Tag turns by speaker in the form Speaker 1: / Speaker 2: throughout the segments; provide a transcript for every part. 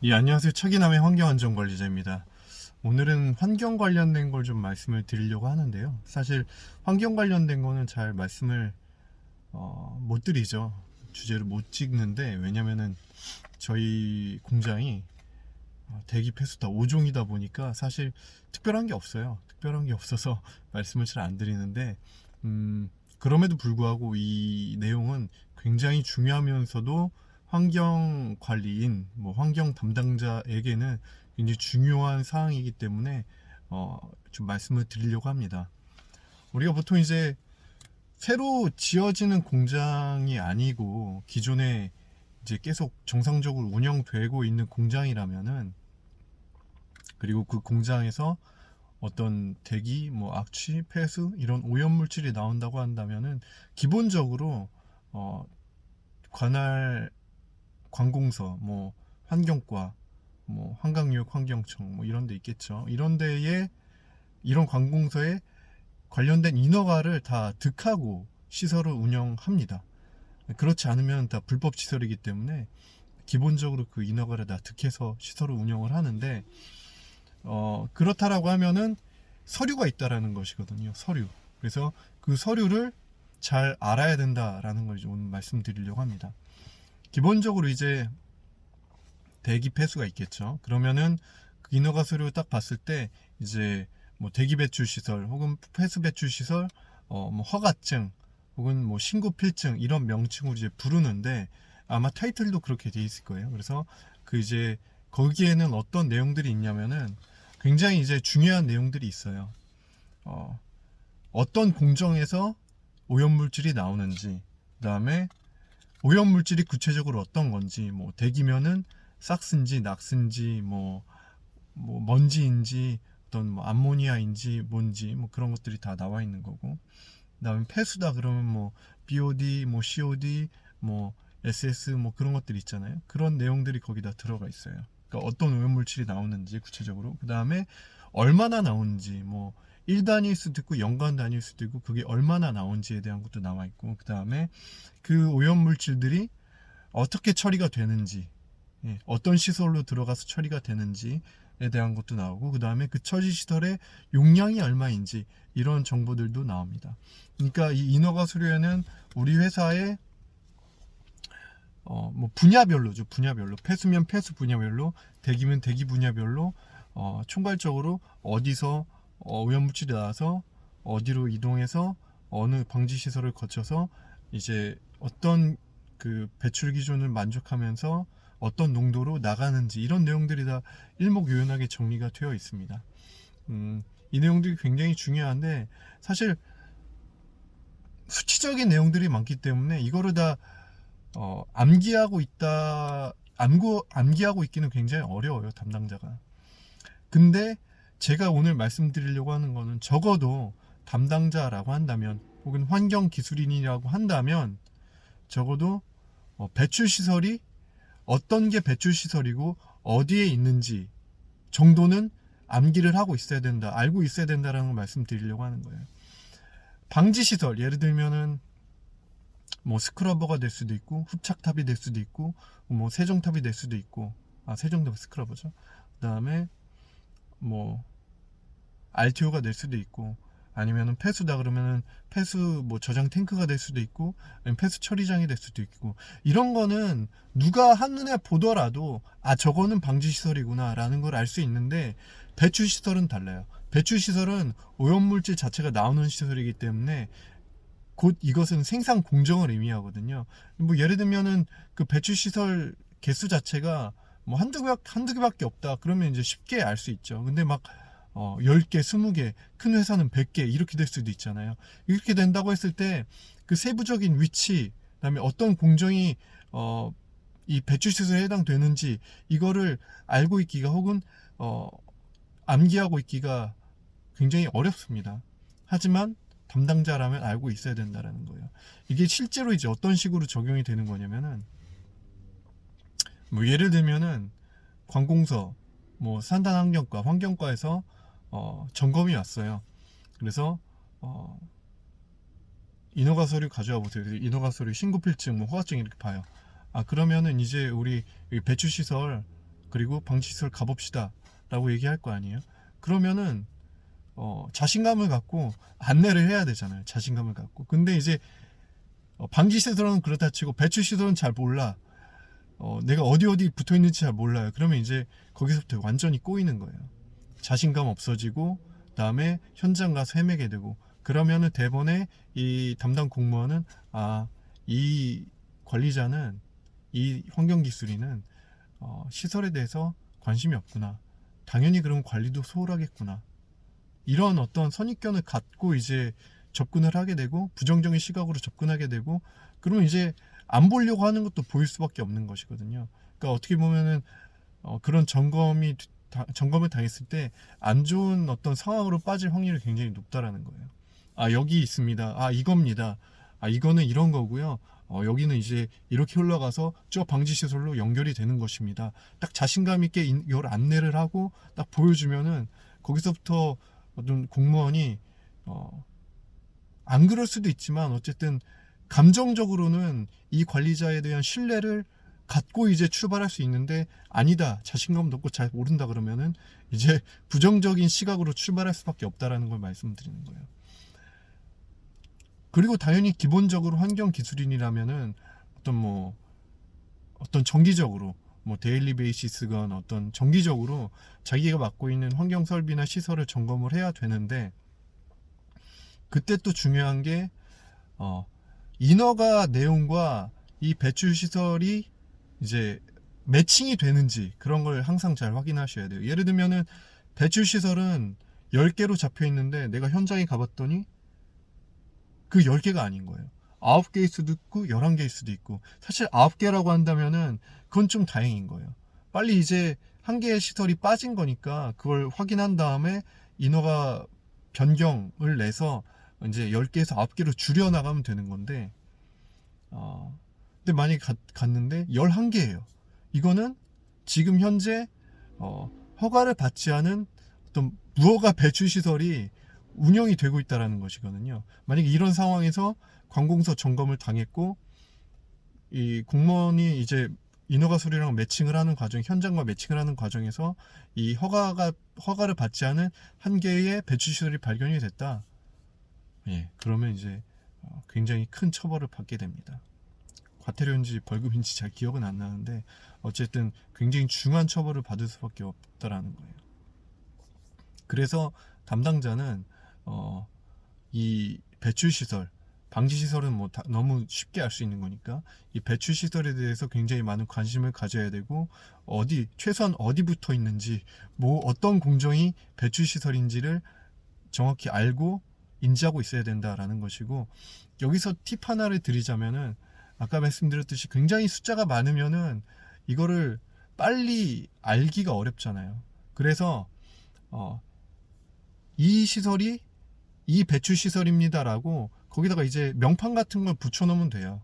Speaker 1: 예, 안녕하세요. 차기남의 환경안전관리자입니다. 오늘은 환경 관련된 걸 좀 말씀을 드리려고 하는데요. 사실 환경 관련된 거는 잘 말씀을 못 드리죠. 주제를 못 찍는데, 왜냐면은 저희 공장이 대기 폐수 다 5종이다 보니까 사실 특별한 게 없어요. 특별한 게 없어서 말씀을 잘 안 드리는데, 그럼에도 불구하고 이 내용은 굉장히 중요하면서도 환경 관리인, 환경 담당자에게는 굉장히 중요한 사항이기 때문에 좀 말씀을 드리려고 합니다. 우리가 보통 이제 새로 지어지는 공장이 아니고 기존에 이제 계속 정상적으로 운영되고 있는 공장이라면은, 그리고 그 공장에서 어떤 대기, 악취, 폐수 이런 오염 물질이 나온다고 한다면은 기본적으로 어, 관할 관공서, 환경과, 한강유역 환경청 이런 데 있겠죠. 이런 데에, 이런 관공서에 관련된 인허가를 다 득하고 시설을 운영합니다. 그렇지 않으면 다 불법 시설이기 때문에 기본적으로 그 인허가를 다 득해서 시설을 운영을 하는데, 그렇다라고 하면은 서류가 있다라는 것이거든요. 서류. 그래서 그 서류를 잘 알아야 된다라는 걸 오늘 말씀드리려고 합니다. 기본적으로 이제 대기 폐수가 있겠죠. 그러면은 그 인허가 서류 딱 봤을 때 이제 대기 배출 시설 혹은 폐수 배출 시설, 허가증 혹은 신고 필증 이런 명칭으로 이제 부르는데, 아마 타이틀도 그렇게 돼 있을 거예요. 그래서 그 이제 거기에는 어떤 내용들이 있냐면은 굉장히 이제 중요한 내용들이 있어요. 어, 어떤 공정에서 오염물질이 나오는지, 그 다음에 오염물질이 구체적으로 어떤 건지, 대기면은 싹스인지 낙스인지, 먼지인지, 어떤 암모니아인지 뭔지, 그런 것들이 다 나와 있는 거고, 그 다음에 폐수다 그러면 BOD, COD, SS 그런 것들이 있잖아요. 그런 내용들이 거기다 들어가 있어요. 그러니까 어떤 오염물질이 나오는지 구체적으로, 그 다음에 얼마나 나오는지, 1단위일 수도 있고 0간 단위일 수도 있고 그게 얼마나 나온지에 대한 것도 나와 있고, 그 다음에 그 오염물질들이 어떻게 처리가 되는지, 어떤 시설로 들어가서 처리가 되는지에 대한 것도 나오고, 그 다음에 그 처리 시설의 용량이 얼마인지 이런 정보들도 나옵니다. 그러니까 이 인허가 수료에는 우리 회사의 분야별로죠. 분야별로, 폐수면 폐수 분야별로, 대기면 대기 분야별로 총괄적으로 어디서 오염물질이 나와서 어디로 이동해서 어느 방지 시설을 거쳐서 이제 어떤 그 배출 기준을 만족하면서 어떤 농도로 나가는지, 이런 내용들이 다 일목요연하게 정리가 되어 있습니다. 이 내용들이 굉장히 중요한데, 사실 수치적인 내용들이 많기 때문에 이거를 다 암기하고 있다, 암기하고 있기는 굉장히 어려워요, 담당자가. 근데 제가 오늘 말씀드리려고 하는 거는, 적어도 담당자라고 한다면 혹은 환경기술인이라고 한다면 적어도 배출시설이 어떤 게 배출시설이고 어디에 있는지 정도는 암기를 하고 있어야 된다, 알고 있어야 된다라는 걸 말씀드리려고 하는 거예요. 방지시설, 예를 들면은 스크러버가 될 수도 있고, 흡착탑이 될 수도 있고, 세정탑이 될 수도 있고, 세정탑 스크러버죠. 그 다음에 뭐 RTO가 될 수도 있고, 아니면은 폐수다 그러면은 폐수 저장 탱크가 될 수도 있고, 아니면 폐수 처리장이 될 수도 있고, 이런 거는 누가 한눈에 보더라도 저거는 방지 시설이구나 라는 걸 알 수 있는데, 배출 시설은 달라요. 배출 시설은 오염물질 자체가 나오는 시설이기 때문에 곧 이것은 생산 공정을 의미하거든요. 예를 들면은 그 배출 시설 개수 자체가 한두 개밖에 없다, 그러면 이제 쉽게 알 수 있죠. 근데 10개, 20개, 큰 회사는 100개 이렇게 될 수도 있잖아요. 이렇게 된다고 했을 때 그 세부적인 위치, 그다음에 어떤 공정이 이 배출 시설에 해당되는지, 이거를 알고 있기가 혹은 암기하고 있기가 굉장히 어렵습니다. 하지만 담당자라면 알고 있어야 된다는 거예요. 이게 실제로 이제 어떤 식으로 적용이 되는 거냐면은, 예를 들면은 관공서, 산단환경과, 환경과에서 점검이 왔어요. 그래서 인허가 서류 가져와 보세요. 인허가 서류, 신고필증, 허가증 이렇게 봐요. 그러면은 이제 우리 배출 시설 그리고 방치시설 가봅시다 라고 얘기할 거 아니에요. 그러면은 자신감을 갖고 안내를 해야 되잖아요. 자신감을 갖고. 근데 이제 방지시설은 그렇다 치고 배출시설은 잘 몰라. 내가 어디 붙어 있는지 잘 몰라요. 그러면 이제 거기서부터 완전히 꼬이는 거예요. 자신감 없어지고 그다음에 현장 가서 헤매게 되고, 그러면은 대본에 이 담당 공무원은 이 관리자는, 이 환경기술인은 시설에 대해서 관심이 없구나. 당연히 그럼 관리도 소홀하겠구나. 이런 어떤 선입견을 갖고 이제 접근을 하게 되고 부정적인 시각으로 접근하게 되고, 그러면 이제 안 보려고 하는 것도 보일 수밖에 없는 것이거든요. 그러니까 어떻게 보면은 그런 점검을 당했을 때 안 좋은 어떤 상황으로 빠질 확률이 굉장히 높다라는 거예요. 여기 있습니다. 이겁니다. 이거는 이런 거고요. 여기는 이제 이렇게 흘러가서 저 방지시설로 연결이 되는 것입니다. 딱 자신감 있게 이걸 안내를 하고 딱 보여주면은 거기서부터 어떤 공무원이 안 그럴 수도 있지만 어쨌든 감정적으로는 이 관리자에 대한 신뢰를 갖고 이제 출발할 수 있는데, 아니다, 자신감도 없고 잘 모른다 그러면은 이제 부정적인 시각으로 출발할 수밖에 없다라는 걸 말씀드리는 거예요. 그리고 당연히 기본적으로 환경 기술인이라면은 어떤 정기적으로 데일리 베이시스건 어떤 정기적으로 자기가 맡고 있는 환경 설비나 시설을 점검을 해야 되는데, 그때 또 중요한 게 인허가 내용과 이 배출 시설이 이제 매칭이 되는지, 그런 걸 항상 잘 확인하셔야 돼요. 예를 들면은 배출 시설은 10개로 잡혀 있는데 내가 현장에 가봤더니 그 10개가 아닌 거예요. 9개일 수도 있고 11개일 수도 있고. 사실 9개라고 한다면은 그건 좀 다행인 거예요. 빨리 이제 한 개의 시설이 빠진 거니까 그걸 확인한 다음에 인허가 변경을 내서 이제 10개에서 9개로 줄여 나가면 되는 건데, 근데 만약에 갔는데 11개예요. 이거는 지금 현재 허가를 받지 않은 어떤 무허가 배출 시설이 운영이 되고 있다는 것이거든요. 만약에 이런 상황에서 관공서 점검을 당했고 이 공무원이 이제 인허가 서류랑 매칭을 하는 과정, 현장과 매칭을 하는 과정에서 이 허가를 받지 않은 한 개의 배출 시설이 발견이 됐다. 그러면 이제 굉장히 큰 처벌을 받게 됩니다. 과태료인지 벌금인지 잘 기억은 안 나는데 어쨌든 굉장히 중한 처벌을 받을 수밖에 없다라는 거예요. 그래서 담당자는 이 배출시설, 방지시설은 너무 쉽게 알 수 있는 거니까 이 배출시설에 대해서 굉장히 많은 관심을 가져야 되고, 최소한 어디 붙어 있는지, 어떤 공정이 배출시설인지를 정확히 알고 인지하고 있어야 된다라는 것이고, 여기서 팁 하나를 드리자면은 아까 말씀드렸듯이 굉장히 숫자가 많으면은 이거를 빨리 알기가 어렵잖아요. 그래서 이 시설이 이 배출 시설입니다라고 거기다가 이제 명판 같은 걸 붙여놓으면 돼요.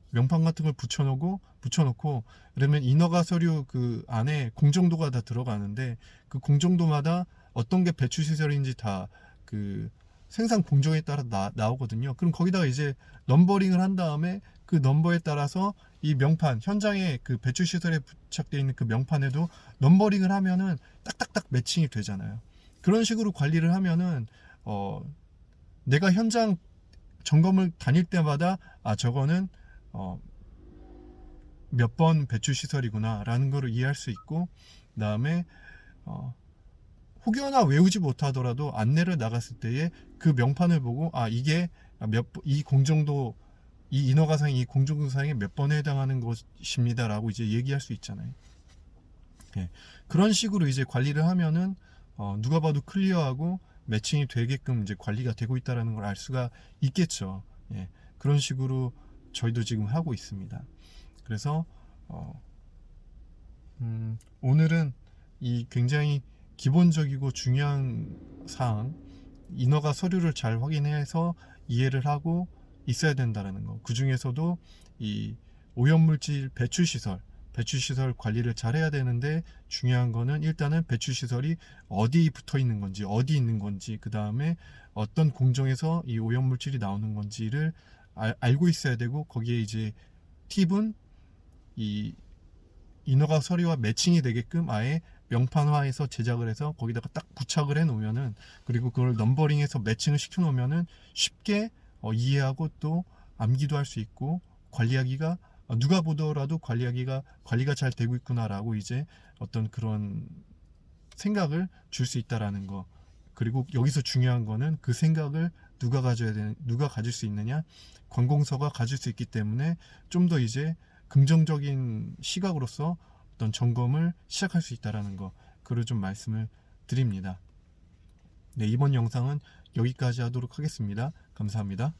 Speaker 1: 명판 같은 걸 붙여놓고 그러면 인허가 서류 그 안에 공정도가 다 들어가는데, 그 공정도마다 어떤 게 배출 시설인지 다 그 생산 공정에 따라 나오거든요. 그럼 거기다가 이제 넘버링을 한 다음에 그 넘버에 따라서 이 명판, 현장에 그 배출 시설에 부착되어 있는 그 명판에도 넘버링을 하면은 딱딱딱 매칭이 되잖아요. 그런 식으로 관리를 하면은 내가 현장 점검을 다닐 때마다 저거는 몇 번 배출 시설이구나 라는 거를 이해할 수 있고, 그 다음에 혹여나 외우지 못하더라도 안내를 나갔을 때에 그 명판을 보고 이게 이 공정도, 이 인허가상의 이 공정도상에 몇 번에 해당하는 것입니다 라고 이제 얘기할 수 있잖아요. 그런 식으로 이제 관리를 하면은 누가 봐도 클리어하고 매칭이 되게끔 이제 관리가 되고 있다는 걸 알 수가 있겠죠. 그런 식으로 저희도 지금 하고 있습니다. 그래서 오늘은 이 굉장히 기본적이고 중요한 사항, 인허가 서류를 잘 확인해서 이해를 하고 있어야 된다는 거. 그 중에서도 이 오염물질 배출시설 관리를 잘 해야 되는데, 중요한 거는 일단은 배출시설이 어디 붙어 있는 건지, 어디 있는 건지, 그 다음에 어떤 공정에서 이 오염물질이 나오는 건지를 알고 있어야 되고, 거기에 이제 팁은 이 인허가 서류와 매칭이 되게끔 아예 명판화해서 제작을 해서 거기다가 딱 부착을 해 놓으면은, 그리고 그걸 넘버링해서 매칭을 시켜 놓으면은 쉽게 이해하고 또 암기도 할 수 있고, 관리하기가 누가 보더라도 관리가 잘 되고 있구나라고 이제 어떤 그런 생각을 줄 수 있다라는 거. 그리고 여기서 중요한 거는 그 생각을 누가 가질 수 있느냐? 관공서가 가질 수 있기 때문에 좀 더 이제 긍정적인 시각으로서 어떤 점검을 시작할 수 있다라는 거. 그걸 좀 말씀을 드립니다. 네, 이번 영상은 여기까지 하도록 하겠습니다. 감사합니다.